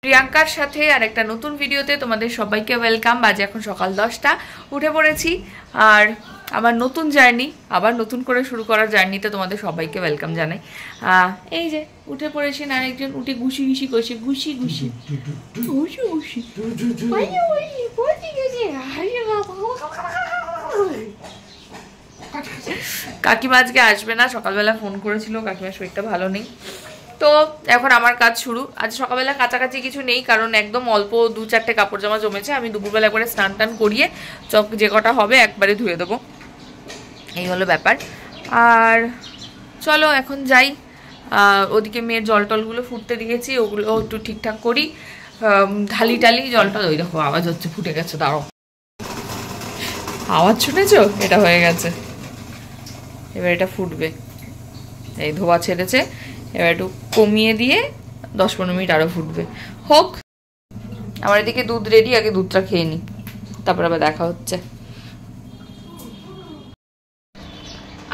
প্রিয়াঙ্কার সাথে আর একটা নতুন ভিডিওতে তোমাদের সবাইকে ওয়েলকাম। বাজে এখন সকাল 10টা, উঠে পড়েছি আর আমার নতুন জার্নি, আবার নতুন করে শুরু করার জার্নিতে তোমাদের সবাইকে ওয়েলকাম জানাই। এই যে উঠে পড়েছেন আরেকজন, উঠে ঘুষি ঘুষি করছে, ঘুষি ঘুষি ঘুষি ঘুষি। কাকিমা আজকে আসবে না, সকালবেলা ফোন করেছিল, কাকিমার শরীরটা ভালো নেই। তো এখন আমার কাজ শুরু। আজ সকালবেলা কাছাকাছি কিছু নেই, কারণ একদম অল্প 2-4টে কাপড় জামা জমেছে। আমি দুপুরবেলা একবারে স্নান টান করিয়ে যে কটা হবে একবারে ধুয়ে দেবো, এই হলো ব্যাপার। আর চলো এখন যাই। ওদিকে মেয়ের জল টলগুলো ফুটতে দিয়েছি, ওগুলো একটু ঠিকঠাক করি, ঢালি টালি জলটা। ওই দেখো আওয়াজ হচ্ছে, ফুটে গেছে, দাঁড়াও। আওয়াজ শুনেছ? এটা হয়ে গেছে, এবার এটা ফুটবে। এই ধোয়া ছেড়েছে, এবার একটু কমিয়ে দিয়ে 10-15 মিনিট আরও ফুটবে, হোক। আমার এদিকে দুধ রেডি, আগে দুধটা খেয়ে নিই, তারপর আবার দেখা হচ্ছে।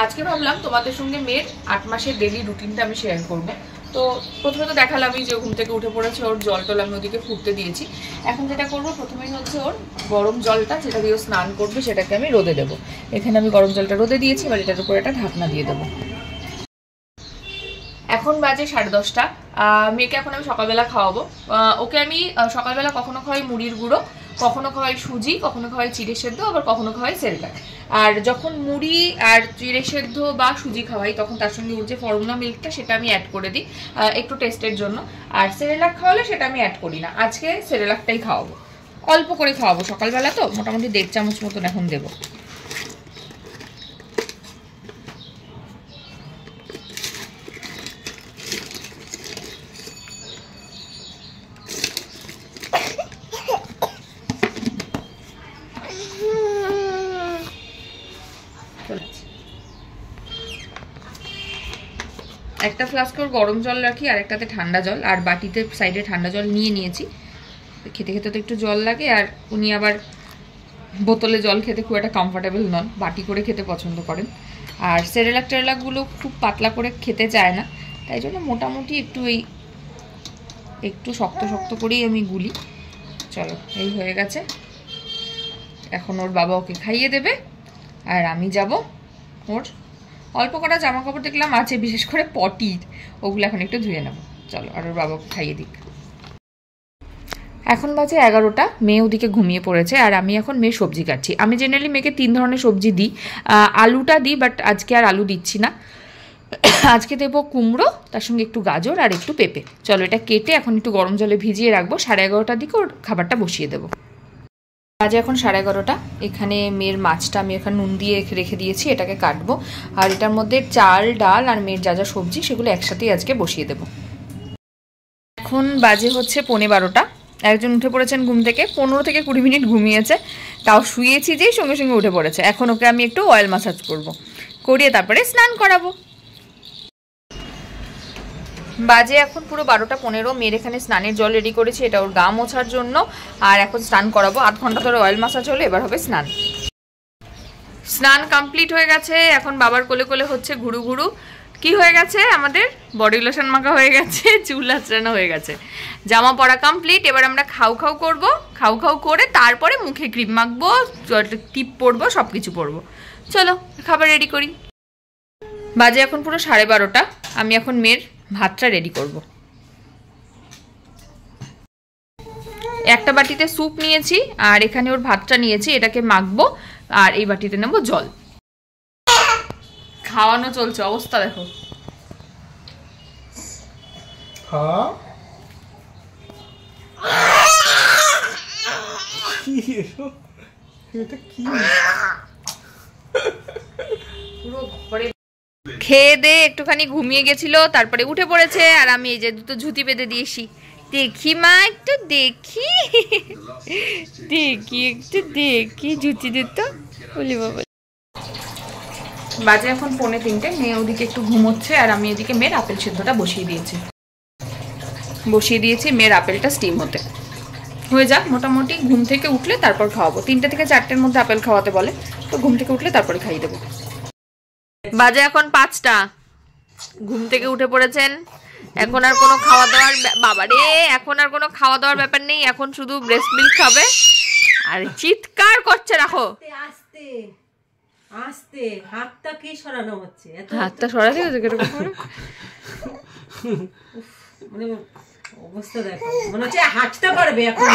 আজকে ভাবলাম তোমাদের সঙ্গে মেয়ের 8 মাসের ডেলি রুটিনটা আমি শেয়ার করবো। তো প্রথমে তো দেখালামই যে ঘুম থেকে উঠে পড়েছে, ওর জল টল আমি ওদিকে ফুটতে দিয়েছি। এখন যেটা করবো, প্রথমেই হচ্ছে ওর গরম জলটা, যেটা দিয়ে স্নান করবে, সেটাকে আমি রোদে দেবো। এখানে আমি গরম জলটা রোদে দিয়েছি, এবার এটার উপর একটা ঢাকনা দিয়ে দেবো। এখন বাজে 10:30। মেয়েকে এখন আমি সকালবেলা খাওয়াবো। ওকে আমি সকালবেলা কখনো খাওয়াই মুড়ির গুঁড়ো, কখনো খাওয়াই সুজি, কখনো খাওয়াই চিড়ে সেদ্ধ, আবার কখনো খাওয়াই সেরেলাক। আর যখন মুড়ি আর চিড়ে সেদ্ধ বা সুজি খাওয়াই, তখন তার সঙ্গে ওর যে ফর্মুলা মিল্কটা, সেটা আমি অ্যাড করে দিই একটু টেস্টের জন্য। আর সেরেলাক খাওয়ালে সেটা আমি অ্যাড করি না। আজকে সেরেলাকটাই খাওয়াবো, অল্প করে খাওয়াবো। সকালবেলা তো মোটামুটি 1.5 চামচ মতন এখন দেবো। একটা ফ্লাস্কে ওর গরম জল রাখি, আর একটাতে ঠান্ডা জল, আর বাটিতে সাইডে ঠান্ডা জল নিয়ে নিয়েছি। খেতে খেতে তো একটু জল লাগে, আর উনি আবার বোতলে জল খেতে খুব একটা কমফোর্টেবল নন, বাটি করে খেতে পছন্দ করেন। আর সেরেলাক টেরেলাকগুলো খুব পাতলা করে খেতে চায় না, তাই জন্য মোটামুটি একটু শক্ত শক্ত করেই আমি গুলি। চলো, এই হয়ে গেছে। এখন ওর বাবা ওকে খাইয়ে দেবে, আর আমি যাব। ওর অল্প কটা জামা কাপড় দেখলাম আছে, বিশেষ করে পটির, ওগুলো এখন একটু ধুয়ে নেব। চলো, আর ওর বাবাকে খাইয়ে দিক। এখন বাজে 11টা, মেয়ে ওদিকে ঘুমিয়ে পড়েছে, আর আমি এখন মেয়ে সবজি কাটছি। আমি জেনারেলি মেয়েকে 3 ধরনের সবজি দিই। আলুটা দিই, বাট আজকে আর আলু দিচ্ছি না। আজকে দেবো কুমড়ো, তার সঙ্গে একটু গাজর আর একটু পেঁপে। চলো, এটা কেটে এখন একটু গরম জলে ভিজিয়ে রাখবো। 11:30টার দিকে ওর খাবারটা বসিয়ে দেবো। বাজে এখন 11:30। এখানে মেয়ের মাছটা আমি এখানে নুন দিয়ে রেখে দিয়েছি, এটাকে কাটবো। আর এটার মধ্যে চাল, ডাল আর মেয়ের যা যা সবজি, সেগুলো একসাথেই আজকে বসিয়ে দেবো। এখন বাজে হচ্ছে 11:15। একজন উঠে পড়েছেন ঘুম থেকে, 15 থেকে 20 মিনিট ঘুমিয়েছে, তাও শুয়েছি যেই সঙ্গে সঙ্গে উঠে পড়েছে। এখন ওকে আমি একটু অয়েল ম্যাসাজ করবো, করিয়ে তারপরে স্নান করাবো। বাজে এখন পুরো 12:15। মেয়ের এখানে স্নানের জল রেডি করেছি, এটা ওর গা মোছার জন্য। আর এখন স্নান করাবো। 8 ঘন্টা ধরে অয়েল ম্যাসাজ হলে এবার হবে স্নান। স্নান কমপ্লিট হয়ে গেছে, এখন বাবার কোলে কোলে হচ্ছে ঘুরু ঘুরু। কি হয়ে গেছে? আমাদের বডি লোশন মাখা হয়ে গেছে, চুল আঁচড়ানো হয়ে গেছে, জামা পরা কমপ্লিট। এবার আমরা খাও খাও করবো, খাও খাও করে তারপরে মুখে ক্রিম মাখবো, টিপ পরবো, সব কিছু পরবো। চলো খাবার রেডি করি। বাজে এখন পুরো 12:30। আমি এখন মেয়ের ভাতটা রেডি করব। একটা বাটিতে স্যুপ নিয়েছি, আর এখানে ওর ভাতটা নিয়েছি, এটাকে মাখবো। আর এই বাটিতে নেব জল। খাওয়ানো চলছে, অবস্থা দেখো। খেয়ে দে একটুখানি ঘুমিয়ে গেছিল, তারপরে উঠে পড়েছে। আর আমি এই যে দুটো ঝুঁটি বেঁধে দিয়েছি। দেখি মা, একটু দেখি, দেখি একটু দেখি ঝুঁটি দুটো। বলি বাবা। বাজে এখন 2:45। মেয়ে ওদিকে একটু ঘুমোচ্ছে, আর আমি এদিকে মেয়ের আপেল সেদ্ধটা বসিয়ে দিয়েছি। মেয়ের আপেলটা স্টিম হতে হয়ে যাক মোটামুটি। ঘুম থেকে উঠলে তারপর খাওয়াবো। 3টে থেকে 4টের মধ্যে আপেল খাওয়াতে বলে, তো ঘুম থেকে উঠলে তারপরে খাইয়ে দেবো। বাজে এখন 5টা। ঘুম থেকে উঠে পড়েছেন, এখন আর কোনো খাওয়া দাওয়ার বাবা রে, এখন আর কোনো খাওয়া দাওয়ার ব্যাপার নেই, এখন শুধু ব্রেস্ট মিল্ক খাবে আর চিৎকার করছে। রাখো আস্তে আস্তে, হাতটা কি সরানো হচ্ছে? হাতটা সরাতে হচ্ছে কিরকম মানে অবস্থা দেখো, মনে হচ্ছে হাঁটতে পারবে এখন।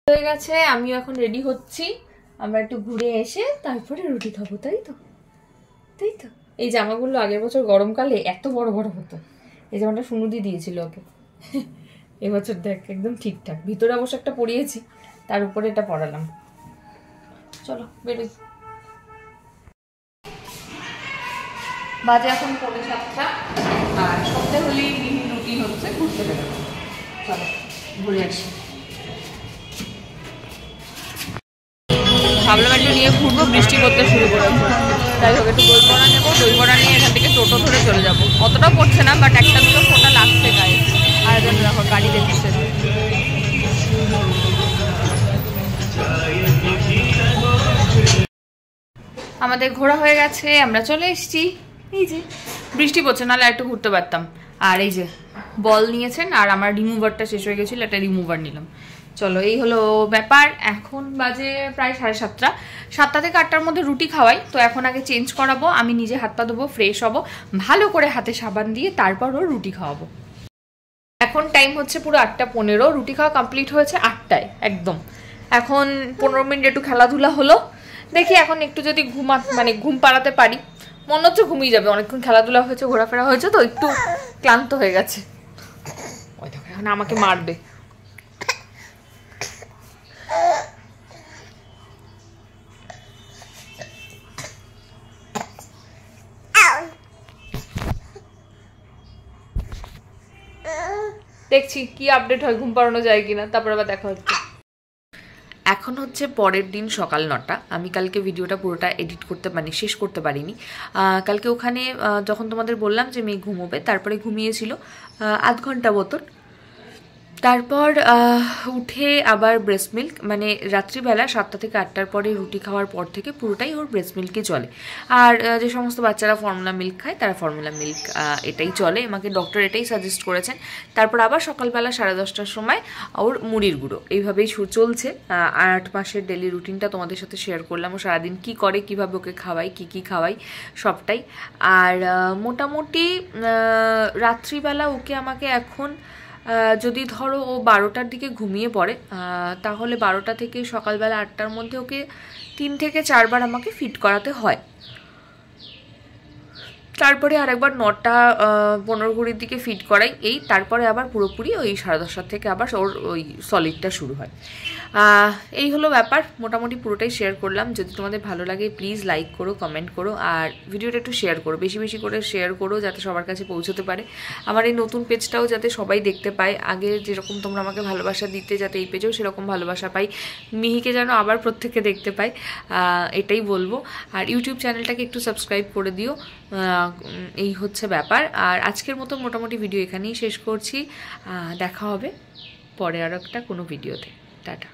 হয়ে গেছে, আমিও এখন রেডি হচ্ছি, আমরা একটু ঘুরে এসে তারপরে রুটি খাবো, তাই তো? তাই তো। এই জামাগুলো আগের বছর গরমকালে এত বড় বড় হতো, এই জামাটা সুনুদি দিয়েছিল ওকে, এবছর দেখ একদম ঠিকঠাক। ভিতরে অবশ্য একটা পরিয়েছি, তার উপরে এটা পরালাম। চলো বেরোই। বাজে এখন 7:45, আর সন্ধ্যে হলেই মিহির রুটিন হচ্ছে ঘুরতে বেরোবো। চলো ঘুরে আসি। ভাবলাম একটু নিয়ে ঘুরবো, বৃষ্টি করতে শুরু করেছে, তাই হোক একটু দই বড়া নেবো, দই বড়া নিয়ে এখান থেকে টোটো ধরে চলে যাবো। অতটাও পড়ছে না, বাট একটা দুটো ফোটা লাগছে গায়ে। আর যেন দেখো গাড়ি দেখছে। আমাদের ঘোরা হয়ে গেছে, আমরা চলে এসেছি। এই যে বৃষ্টি পড়ছে, নাহলে একটু ঘুরতে পারতাম। আর এই যে বল নিয়েছেন, আর আমার রিমুভারটা শেষ হয়ে গেছিল, একটা রিমুভার নিলাম। চলো এই হলো ব্যাপার। এখন বাজে প্রায় 7:30, 7টা থেকে 8টার মধ্যে রুটি খাওয়াই। তো এখন আগে চেঞ্জ করাবো, আমি নিজে হাত পা ধোবো, ফ্রেশ হবো, ভালো করে হাতে সাবান দিয়ে তারপর ওর রুটি খাওয়াবো। এখন টাইম হচ্ছে পুরো 8:15, রুটি খাওয়া কমপ্লিট হয়েছে 8টায় একদম। এখন 15 মিনিট একটু খেলাধুলা হলো, দেখি এখন একটু যদি ঘুম পাড়াতে পারি। মনে হচ্ছে ঘুমিয়ে যাবে, অনেকক্ষণ খেলাধুলা হয়েছে, ঘোরাফেরা হয়েছে, তো একটু ক্লান্ত হয়ে গেছে। ওই দেখো এখন আমাকে মারবে। দেখছি কি আপডেট হয়, ঘুম পাড়ানো যায় কিনা, তারপর আবার দেখা হচ্ছে। এখন হচ্ছে পরের দিন সকাল 9টা। আমি কালকে ভিডিওটা পুরোটা এডিট করতে শেষ করতে পারিনি। কালকে ওখানে যখন তোমাদের বললাম যে মেয়ে ঘুমোবে, তারপরে ঘুমিয়েছিল আধ ঘন্টা মতন। তারপর উঠে আবার ব্রেস্ট মিল্ক, মানে রাত্রিবেলা 7টা থেকে 8টার পরে রুটি খাওয়ার পর থেকে পুরোটাই ওর ব্রেস্ট মিল্কই চলে। আর যে সমস্ত বাচ্চারা ফর্মুলা মিল্ক খায় তারা ফর্মুলা মিল্ক এটাই চলে, আমাকে ডক্টর এটাই সাজেস্ট করেছেন। তারপর আবার সকালবেলা 10:30টার সময় ওর মুড়ির গুঁড়ো, এইভাবেই চলছে। 8 মাসের ডেলি রুটিনটা তোমাদের সাথে শেয়ার করলাম, ও সারাদিন কী করে, কীভাবে ওকে খাওয়াই, কী খাওয়াই সবটাই। আর মোটামুটি রাত্রিবেলা ওকে আমাকে এখন যদি ধরো ও 12টার দিকে ঘুমিয়ে পড়ে, তাহলে 12টা থেকে সকালবেলা 8টার মধ্যে ওকে 3 থেকে 4 বার আমাকে ফিড করাতে হয়। তারপরে আরেকবার 9টা 15-20 দিকে ফিড করাই, এই তারপরে আবার পুরোপুরি ওই 10:30 থেকে আবার ওর ওই সলিডটা শুরু হয়। এই হলো ব্যাপার, মোটামুটি পুরোটাই শেয়ার করলাম। যদি তোমাদের ভালো লাগে প্লিজ লাইক করো, কমেন্ট করো, আর ভিডিওটা একটু শেয়ার করো, বেশি বেশি করে শেয়ার করো, যাতে সবার কাছে পৌঁছতে পারে। আমার এই নতুন পেজটাও যাতে সবাই দেখতে পায়, আগে যেরকম তোমরা আমাকে ভালোবাসা দিতে, যাতে এই পেজেও সেরকম ভালোবাসা পাই, মিহিকে যেন আবার প্রত্যেকে দেখতে পায়, এটাই বলবো। আর ইউটিউব চ্যানেলটাকে একটু সাবস্ক্রাইব করে দিও, এই হচ্ছে ব্যাপার। আর আজকের মতো মোটামুটি ভিডিও এখানেই শেষ করছি, দেখা হবে পরে আর একটা কোনো ভিডিওতে। টাটা।